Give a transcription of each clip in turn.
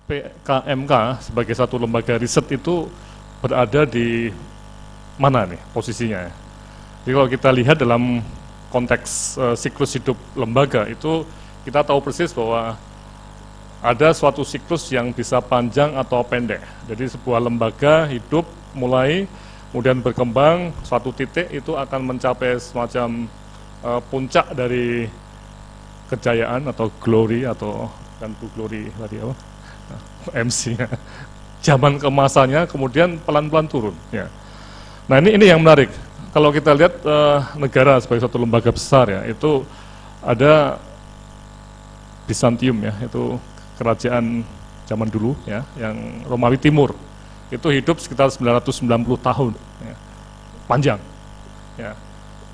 PKMK sebagai satu lembaga riset itu berada di mana nih posisinya? Jadi kalau kita lihat dalam konteks siklus hidup lembaga itu kita tahu persis bahwa ada suatu siklus yang bisa panjang atau pendek. Jadi sebuah lembaga hidup mulai, kemudian berkembang, suatu titik itu akan mencapai semacam puncak dari kejayaan atau glory atau kan glory tadi apa? MC-nya. Zaman keemasannya kemudian pelan-pelan turun. Ya. Nah ini yang menarik. Kalau kita lihat negara sebagai satu lembaga besar ya, itu ada Bizantium ya, itu kerajaan zaman dulu ya, yang Romawi Timur. Itu hidup sekitar 990 tahun. Ya. Panjang. Ya.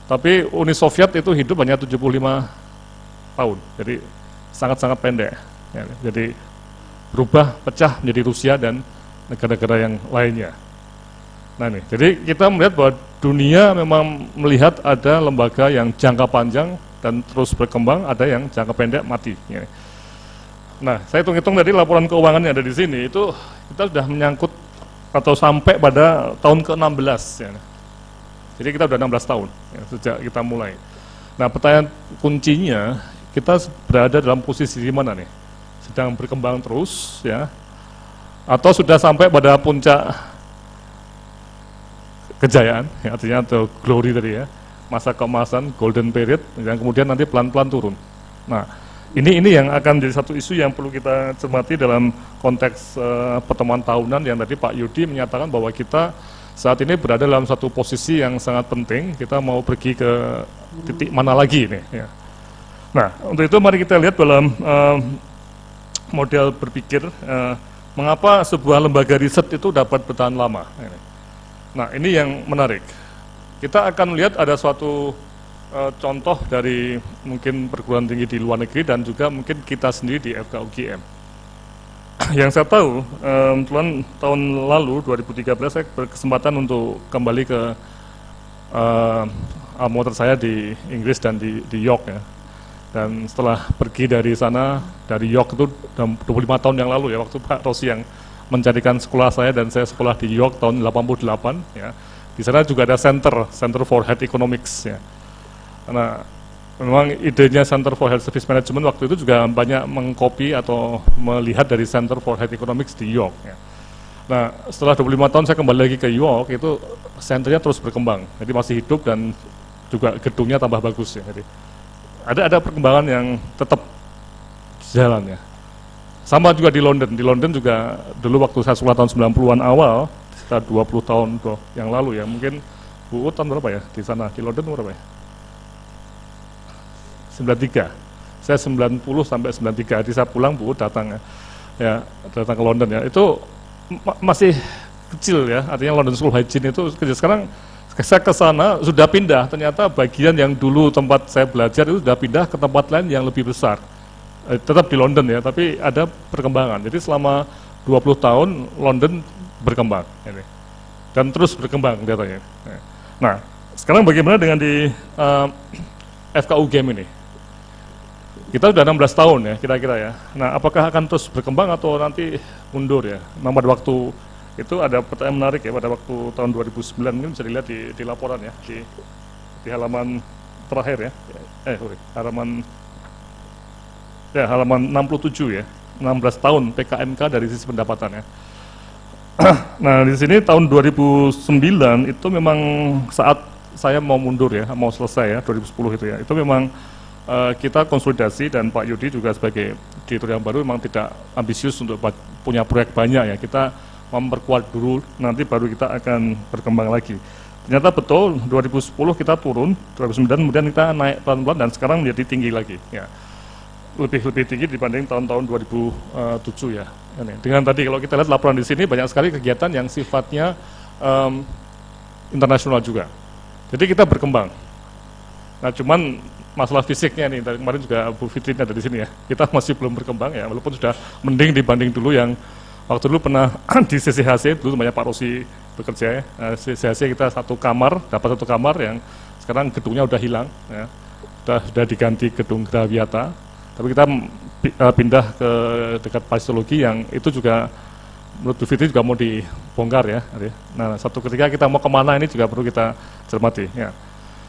Tapi Uni Soviet itu hidup hanya 75 tahun. Jadi sangat-sangat pendek. Ya. Jadi berubah, pecah menjadi Rusia dan negara-negara yang lainnya. Nah ini, jadi kita melihat bahwa dunia memang melihat ada lembaga yang jangka panjang dan terus berkembang, ada yang jangka pendek mati. Ya. Nah, saya hitung-hitung dari laporan keuangan yang ada di sini, itu kita sudah menyangkut atau sampai pada tahun ke-16. Ya. Jadi kita sudah 16 tahun ya, sejak kita mulai. Nah, pertanyaan kuncinya, kita berada dalam posisi di mana nih? Sedang berkembang terus, ya, atau sudah sampai pada puncak kejayaan, ya, artinya atau glory tadi ya, masa keemasan, golden period, yang kemudian nanti pelan-pelan turun. Nah, ini yang akan jadi satu isu yang perlu kita cermati dalam konteks pertemuan tahunan yang tadi Pak Yudi menyatakan bahwa kita saat ini berada dalam satu posisi yang sangat penting, kita mau pergi ke titik mana lagi nih. Ya. Nah, untuk itu mari kita lihat dalam model berpikir mengapa sebuah lembaga riset itu dapat bertahan lama. Nah, ini yang menarik. Kita akan melihat ada suatu contoh dari mungkin perguruan tinggi di luar negeri dan juga mungkin kita sendiri di FKUGM. Yang saya tahu, tahun lalu 2013 saya berkesempatan untuk kembali ke alma saya di Inggris dan di York ya. Dan setelah pergi dari sana, dari York itu 25 tahun yang lalu ya, waktu Pak Rossi yang mencarikan sekolah saya dan saya sekolah di York tahun 88 ya. Di sana juga ada Center for Health Economics ya. Karena memang idenya Center for Health Service Management waktu itu juga banyak mengcopy atau melihat dari Center for Health Economics di York. Ya. Nah, setelah 25 tahun saya kembali lagi ke York, itu senternya terus berkembang. Jadi masih hidup dan juga gedungnya tambah bagus ya. Jadi ada perkembangan yang tetap jalan ya. Sama juga di London. Di London juga dulu waktu saya sekolah tahun 90-an awal, sekitar 20 tahun yang lalu ya. Mungkin Bu Ut tahun berapa ya di sana? Di London berapa ya? 93. Saya 90 sampai 93. Jadi saya pulang Bu datang ya, datang ke London ya. Itu masih kecil ya. Artinya London School Hygiene itu kecil. Sekarang saya ke sana sudah pindah. Ternyata bagian yang dulu tempat saya belajar itu sudah pindah ke tempat lain yang lebih besar. Tetap di London ya, tapi ada perkembangan. Jadi selama 20 tahun London berkembang ini. Dan terus berkembang datanya. Nah, sekarang bagaimana dengan di FKUGM ini? Kita sudah 16 tahun ya kira-kira ya. Nah, apakah akan terus berkembang atau nanti mundur ya? Memang pada waktu itu ada pertanyaan menarik ya, pada waktu tahun 2009 mungkin bisa dilihat di laporan ya, di halaman terakhir ya. Halaman 67 ya. 16 tahun PKMK dari sisi pendapatan ya. Nah, di sini tahun 2009 itu memang saat saya mau mundur ya, mau selesai ya, 2010 itu ya. Itu memang kita konsolidasi dan Pak Yudi juga sebagai direktur yang baru memang tidak ambisius untuk punya proyek banyak ya. Kita memperkuat dulu, nanti baru kita akan berkembang lagi. Ternyata betul 2010 kita turun, 2009 kemudian kita naik pelan-pelan dan sekarang menjadi tinggi lagi ya. Lebih tinggi dibanding tahun-tahun 2007 ya. Dengan tadi kalau kita lihat laporan di sini banyak sekali kegiatan yang sifatnya internasional juga. Jadi kita berkembang. Nah, cuman masalah fisiknya nih, dari kemarin juga Bu Fitri ada di sini ya, kita masih belum berkembang ya, walaupun sudah mending dibanding dulu yang waktu dulu pernah di CCHC, dulu namanya Pak Rossi bekerja ya, CCHC kita dapat satu kamar yang sekarang gedungnya udah hilang ya, sudah diganti gedung Graviata, tapi kita pindah ke dekat paleontologi yang itu juga menurut Bu Fitri juga mau dibongkar ya. Nah, satu ketika kita mau kemana ini juga perlu kita cermati. Ya.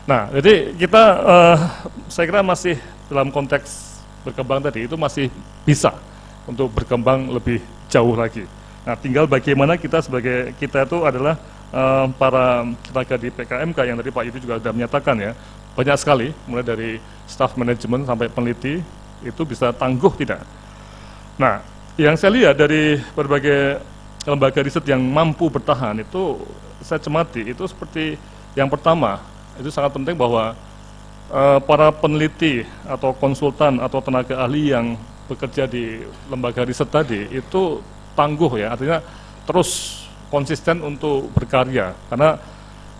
Nah, jadi kita saya kira masih dalam konteks berkembang tadi itu masih bisa untuk berkembang lebih jauh lagi. Nah, tinggal bagaimana kita sebagai kita itu adalah para tenaga di PKMK yang tadi Pak Yudi juga sudah menyatakan ya, banyak sekali mulai dari staff manajemen sampai peneliti itu bisa tangguh tidak. Nah, yang saya lihat dari berbagai lembaga riset yang mampu bertahan itu saya cermati itu seperti yang pertama itu sangat penting bahwa para peneliti atau konsultan atau tenaga ahli yang bekerja di lembaga riset tadi itu tangguh ya, artinya terus konsisten untuk berkarya, karena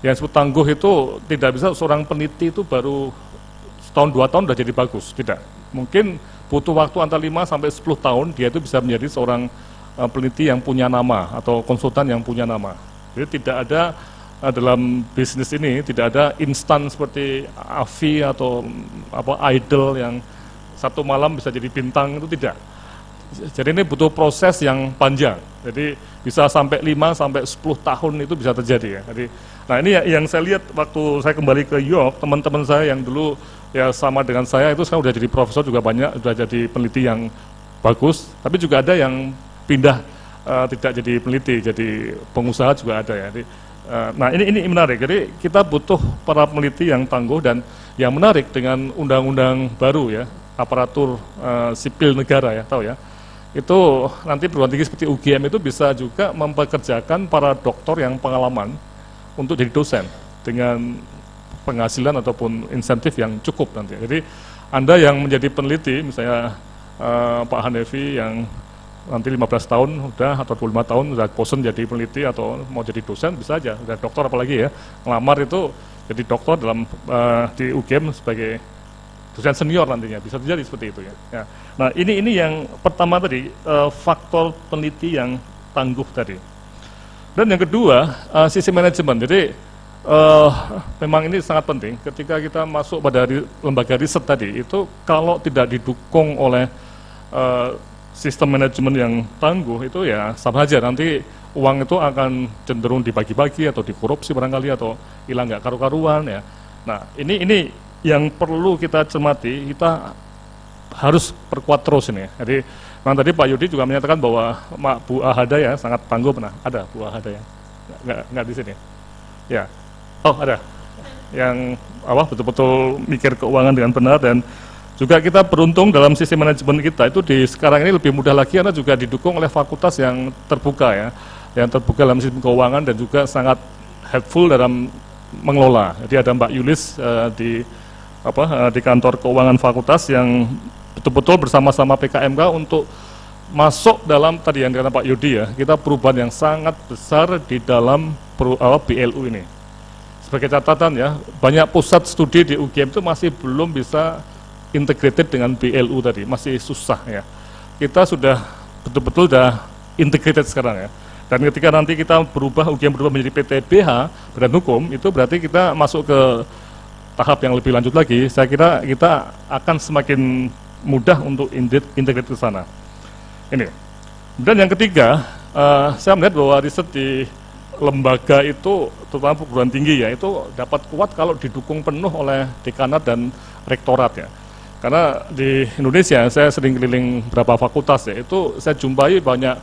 yang disebut tangguh itu tidak bisa seorang peneliti itu baru setahun 2 tahun sudah jadi bagus, tidak. Mungkin butuh waktu antara 5 sampai 10 tahun dia itu bisa menjadi seorang peneliti yang punya nama atau konsultan yang punya nama. Jadi tidak ada dalam bisnis ini tidak ada instan seperti Afi atau idol yang satu malam bisa jadi bintang, itu tidak. Jadi ini butuh proses yang panjang. Jadi bisa sampai 5 sampai 10 tahun itu bisa terjadi ya. Jadi, nah ini yang saya lihat waktu saya kembali ke York, teman-teman saya yang dulu ya sama dengan saya itu sekarang udah jadi profesor juga banyak, udah jadi peneliti yang bagus, tapi juga ada yang pindah tidak jadi peneliti, jadi pengusaha juga ada ya. Jadi, nah ini menarik, jadi kita butuh para peneliti yang tangguh dan yang menarik dengan undang-undang baru ya, aparatur sipil negara ya, tahu ya. Itu nanti perguruan tinggi seperti UGM itu bisa juga mempekerjakan para doktor yang pengalaman untuk jadi dosen dengan penghasilan ataupun insentif yang cukup nanti. Jadi Anda yang menjadi peneliti, misalnya Pak Hanefi yang nanti 15 tahun udah atau 25 tahun udah bosan jadi peneliti atau mau jadi dosen, bisa aja, udah doktor apalagi ya, ngelamar itu jadi doktor dalam di UGM sebagai dosen senior nantinya, bisa terjadi seperti itu ya. Ya. Nah ini yang pertama tadi faktor peneliti yang tangguh tadi. Dan yang kedua sisi manajemen. Jadi memang ini sangat penting ketika kita masuk pada lembaga riset tadi itu kalau tidak didukung oleh sistem manajemen yang tangguh itu ya sama saja nanti uang itu akan cenderung dibagi-bagi atau dikorupsi barangkali atau hilang nggak karu-karuan ya. Nah ini yang perlu kita cermati, kita harus perkuat terus ini. Jadi memang tadi Pak Yudi juga menyatakan bahwa Bu Ahada ya sangat tangguh, pernah ada Bu Ahada ya, nggak di sini. Ya, oh ada, yang betul-betul mikir keuangan dengan benar dan juga kita beruntung dalam sisi manajemen kita itu di sekarang ini lebih mudah lagi karena juga didukung oleh fakultas yang terbuka ya, yang terbuka dalam sistem keuangan dan juga sangat helpful dalam mengelola. Jadi ada Mbak Yulis di kantor keuangan fakultas yang betul-betul bersama-sama PKMK untuk masuk dalam tadi yang dikatakan Pak Yudi ya, kita perubahan yang sangat besar di dalam BLU ini. Sebagai catatan ya, banyak pusat studi di UGM itu masih belum bisa integrated dengan BLU tadi, masih susah ya. Kita sudah betul-betul sudah integrated sekarang ya. Dan ketika nanti kita UGM berubah menjadi PTBH, Badan Hukum, itu berarti kita masuk ke tahap yang lebih lanjut lagi. Saya kira kita akan semakin mudah untuk integrate ke sana. Ini. Dan yang ketiga, saya melihat bahwa riset di lembaga itu, terutama perguruan tinggi ya, itu dapat kuat kalau didukung penuh oleh dekanat dan rektorat ya. Karena di Indonesia, saya sering keliling beberapa fakultas ya, itu saya jumpai banyak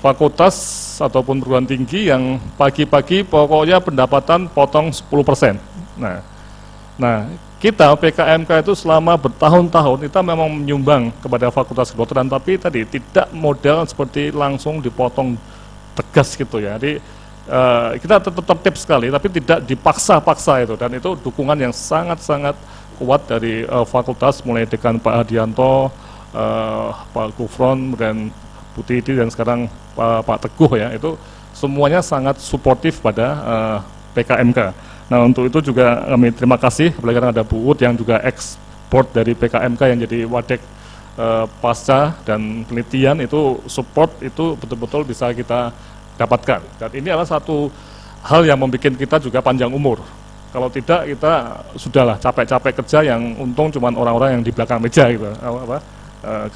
fakultas ataupun perguruan tinggi yang pagi-pagi pokoknya pendapatan potong 10%. Nah, kita PKMK itu selama bertahun-tahun kita memang menyumbang kepada fakultas kedokteran, tapi tadi tidak model seperti langsung dipotong tegas gitu ya. Jadi kita tetap tips sekali, tapi tidak dipaksa-paksa itu, dan itu dukungan yang sangat-sangat kuat dari fakultas, mulai dekan Pak Hadianto, Pak Gufron, dan Bu Titi, dan sekarang Pak Teguh ya, itu semuanya sangat suportif pada PKMK. Nah untuk itu juga kami terima kasih, apalagi karena ada Bu Ut yang juga ekspor dari PKMK yang jadi wadek pasca dan penelitian, itu support itu betul-betul bisa kita dapatkan. Dan ini adalah satu hal yang membuat kita juga panjang umur. Kalau tidak kita sudahlah capek-capek kerja yang untung cuma orang-orang yang di belakang meja gitu,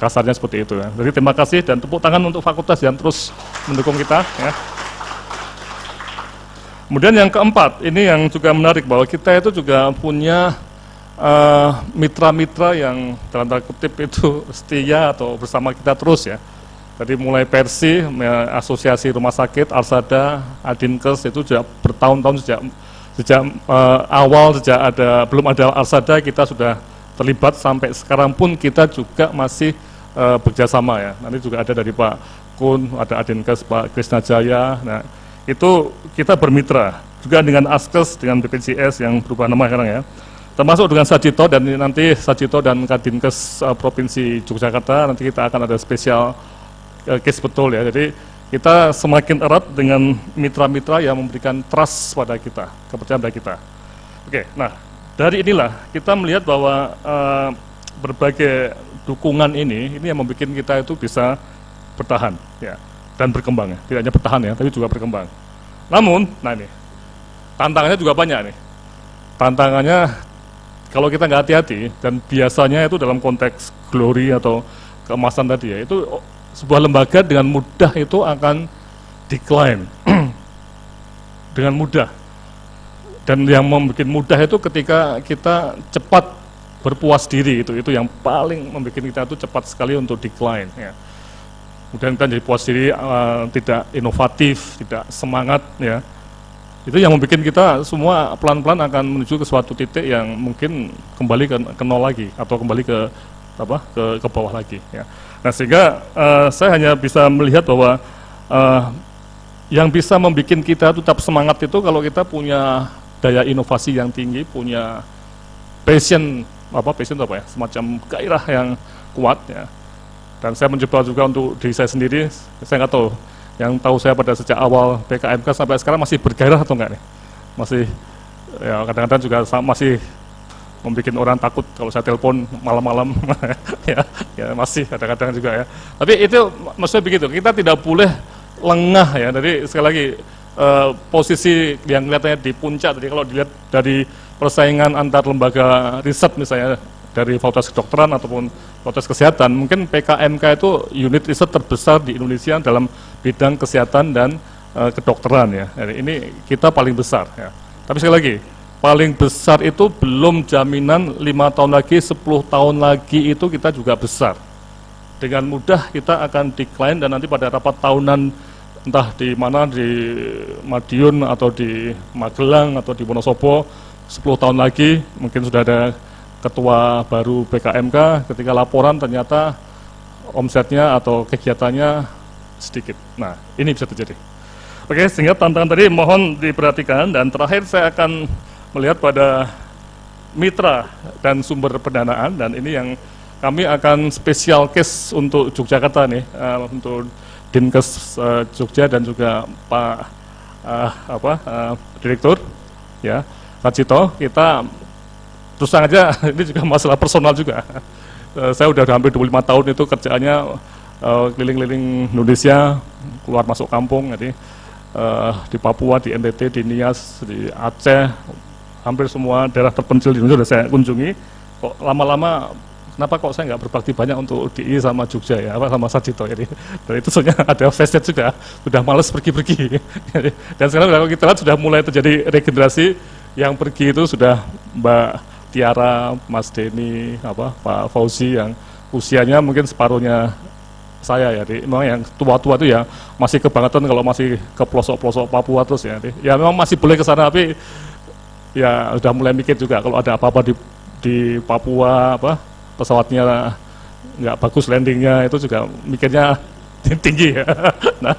kasarnya seperti itu ya. Jadi terima kasih dan tepuk tangan untuk fakultas yang terus mendukung kita ya. Kemudian yang keempat, ini yang juga menarik bahwa kita itu juga punya mitra-mitra yang dalam tanda kutip itu setia atau bersama kita terus ya. Tadi mulai Persi, Asosiasi Rumah Sakit, Arsada, Adinkes itu sudah bertahun-tahun sejak awal, belum ada Arsada kita sudah terlibat, sampai sekarang pun kita juga masih bekerjasama ya. Nanti juga ada dari Pak Kun, ada Adinkes, Pak Krisna Jaya. Nah, itu kita bermitra juga dengan Askes, dengan BPJS yang berubah nama sekarang ya, termasuk dengan Sajito, dan nanti Sajito dan Kadinkes Provinsi Yogyakarta nanti kita akan ada spesial case betul ya. Jadi kita semakin erat dengan mitra-mitra yang memberikan trust pada kita, kepercayaan pada kita. Oke, nah dari inilah kita melihat bahwa berbagai dukungan ini yang membuat kita itu bisa bertahan ya, dan berkembang ya. Tidak hanya bertahan ya, tapi juga berkembang. Namun, nah ini, tantangannya juga banyak nih. Tantangannya, kalau kita nggak hati-hati, dan biasanya itu dalam konteks glory atau keemasan tadi ya, itu sebuah lembaga dengan mudah itu akan decline. Dengan mudah. Dan yang membuat mudah itu ketika kita cepat berpuas diri, itu yang paling membuat kita itu cepat sekali untuk decline ya. Kemudian kita jadi puas diri, tidak inovatif, tidak semangat ya. Itu yang membuat kita semua pelan-pelan akan menuju ke suatu titik yang mungkin kembali ke nol lagi, atau kembali ke bawah lagi ya. Nah sehingga saya hanya bisa melihat bahwa yang bisa membuat kita tetap semangat itu kalau kita punya daya inovasi yang tinggi, punya passion itu apa ya, semacam gairah yang kuat ya. Dan saya mencoba juga untuk diri saya sendiri, saya nggak tahu, yang tahu saya pada sejak awal PKMK sampai sekarang masih bergairah atau enggak nih? Masih, ya kadang-kadang juga masih membuat orang takut kalau saya telepon malam-malam, ya masih kadang-kadang juga ya. Tapi itu maksudnya begitu, kita tidak boleh lengah ya. Jadi sekali lagi, posisi yang kelihatannya di puncak, jadi kalau dilihat dari persaingan antar lembaga riset misalnya, dari Fakultas Kedokteran ataupun Fakultas Kesehatan, mungkin PKMK itu unit riset terbesar di Indonesia dalam bidang kesehatan dan kedokteran ya. Jadi ini kita paling besar ya. Tapi sekali lagi, paling besar itu belum jaminan 5 tahun lagi, 10 tahun lagi itu kita juga besar. Dengan mudah kita akan decline, dan nanti pada rapat tahunan entah di mana, di Madiun atau di Magelang atau di Wonosobo, 10 tahun lagi mungkin sudah ada ketua baru PKMK, ketika laporan ternyata omsetnya atau kegiatannya sedikit. Nah, ini bisa terjadi. Oke, sehingga tantangan tadi mohon diperhatikan, dan terakhir saya akan melihat pada mitra dan sumber pendanaan, dan ini yang kami akan spesial case untuk Yogyakarta nih, untuk Dinkes Jogja dan juga Pak Direktur ya, Kacito. Kita terus terang aja, ini juga masalah personal juga. Saya udah hampir 25 tahun itu kerjaannya keliling-keliling Indonesia, keluar masuk kampung, jadi di Papua, di NTT, di Nias, di Aceh, hampir semua daerah terpencil di Indonesia sudah saya kunjungi. Kok lama-lama, kenapa kok saya nggak berbakti banyak untuk DI sama Jogja ya, sama Sajito, jadi dan itu sebenarnya ada facet juga, sudah males pergi-pergi. Dan sekarang kalau kita lihat sudah mulai terjadi regenerasi, yang pergi itu sudah Mbak Tiara, Mas Denny, Pak Fauzi yang usianya mungkin separuhnya saya ya. Memang yang tua-tua itu ya masih kebangetan kalau masih ke pelosok-pelosok Papua terus ya. Ya memang masih boleh ke sana, tapi ya udah mulai mikir juga kalau ada apa-apa di Papua, pesawatnya nggak bagus landingnya, itu juga mikirnya tinggi ya. Nah,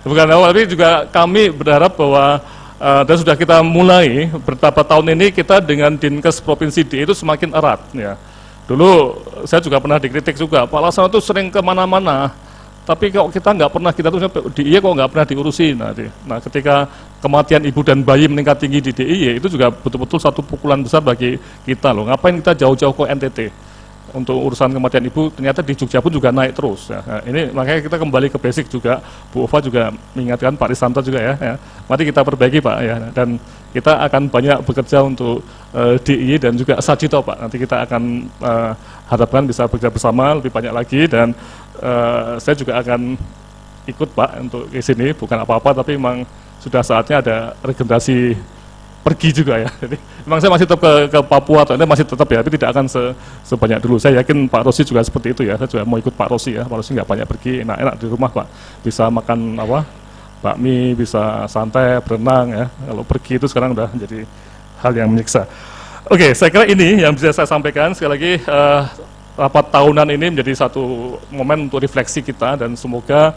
bukan awal, tapi juga kami berharap bahwa dan sudah kita mulai beberapa tahun ini kita dengan Dinkes Provinsi DI itu semakin erat ya. Dulu saya juga pernah dikritik juga, Pak Laksamana itu sering kemana-mana, tapi kalau kita nggak pernah, kita tuh DIY kok nggak pernah diurusi. Nah, ketika kematian ibu dan bayi meningkat tinggi di DIY, itu juga betul-betul satu pukulan besar bagi kita loh. Ngapain kita jauh-jauh ke NTT? untuk urusan kematian ibu ternyata di Jogja pun juga naik terus. Ya. Nah, ini makanya kita kembali ke basic juga. Bu Ova juga mengingatkan, Pak Risanto juga ya. Mari kita perbaiki Pak ya. Dan kita akan banyak bekerja untuk DIY dan juga Sajito Pak. Nanti kita akan harapkan bisa bekerja bersama lebih banyak lagi dan saya juga akan ikut Pak untuk ke sini, bukan apa-apa tapi memang sudah saatnya ada regenerasi pergi juga ya. Jadi memang saya masih tetap ke Papua atau masih tetap ya, tapi tidak akan sebanyak dulu. Saya yakin Pak Rosi juga seperti itu ya. Saya juga mau ikut Pak Rosi ya. Pak Rosi nggak banyak pergi, enak-enak di rumah Pak. Bisa makan bakmi, bisa santai, berenang ya. Kalau pergi itu sekarang udah menjadi hal yang menyiksa. Oke, saya kira ini yang bisa saya sampaikan. Sekali lagi rapat tahunan ini menjadi satu momen untuk refleksi kita dan semoga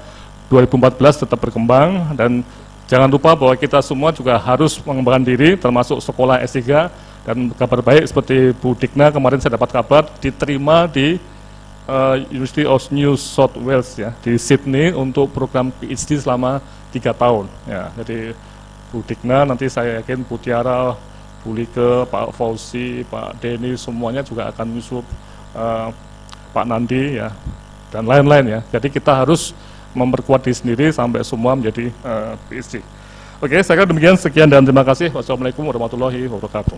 2014 tetap berkembang dan jangan lupa bahwa kita semua juga harus mengembangkan diri, termasuk sekolah S3, dan kabar baik seperti Bu Dikna, kemarin saya dapat kabar, diterima di University of New South Wales ya, di Sydney untuk program PhD selama 3 tahun. Ya, jadi Bu Dikna, nanti saya yakin Bu Tiara, Bu Like, Pak Fauzi, Pak Denny, semuanya juga akan menyusul Pak Nandi ya, dan lain-lain ya. Jadi kita harus memperkuat diri sendiri sampai semua menjadi PhD. Oke, saya kira demikian, sekian dan terima kasih. Wassalamualaikum warahmatullahi wabarakatuh.